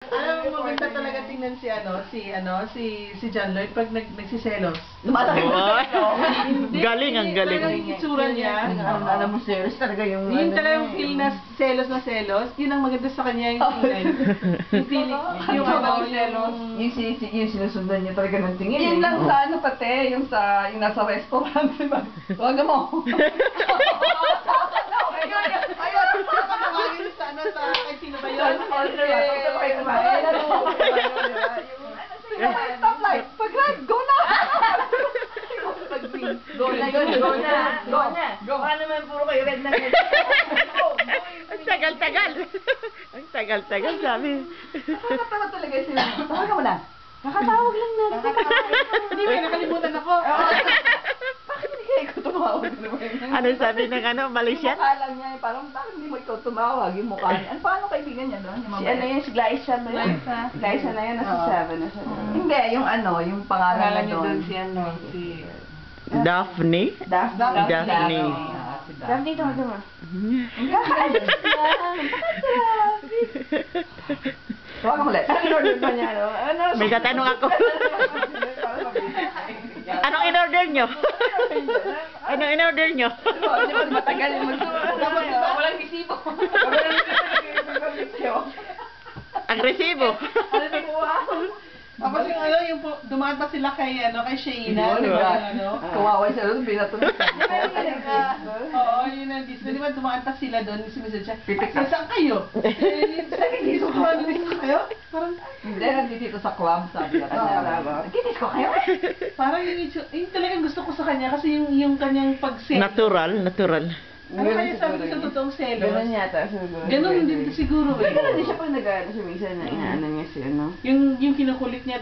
Alam mo, maganda talaga tingnan si John Lloyd pag nagsiselos. Lumalaki mo Ay, Hindi, galing, ang galing. Talagang yung itsura niya. Alam mo, serious talaga yung... Yun talaga yung feel na selos. Yun ang maganda sa kanya yung tingnan. Yung feeling, yung selos. Yung sinusundan niya talaga ng tingin. Yun lang sa ano pati, yung nasa restaurant, diba? Huwag mo. Ayun, tawagin sa kay sino ba yun? Stoplight, pag-ride, go na! Go na. Paano naman puro kayo red na red? Ang tagal-tagal. Ang tagal-tagal, sabi. Nakakatawa talaga sila. Tawagan mo na. Kakatawag lang na. Hindi ba, nakalimutan ako. Bakit hindi kayo ikaw tumawag? Ano sabi ng Malaysian? Yung mukha lang niya, parang bakit hindi mo ikaw tumawag yung mukha niya? Ano, paano kaibigan niya doon? Yung Si ano yun, si Glyza ba yun? Glyza na yun, nasa 7 na siya. Hindi, yung pangalan na doon. si... Daphne? Daphne. Daphne, ito mo. Kakaalis lang. Tawagan mo ulit. Ano in-order pa niya, no? Ano? May tatanong ako. Anong in-order nyo? Anong in-order nyo? Hindi pa matagal yung walang resibo. Ang resibo. Ano nakuha? Tapos yung dumaan pa sila kay Sheena. Kawawa siya doon, binatulog siya. Oo, yun ang Disney. Di ba dumaan pa sila doon, sumisad siya. Pipicture. Saan kayo? Dito kayo? Parang, Hindi, nandito sa club, sabi niya. Nagkinis ko kayo? parang yung talagang gusto ko sa kanya kasi yung kanyang pag-selos. Natural. Ano kaya sabi ko sa totoong selos? Ganun yata, siguro. Ganun din siguro eh. Ganun din siya pag nag-ano siya minsan na inaano niya si ano. Yung kinukulit niya,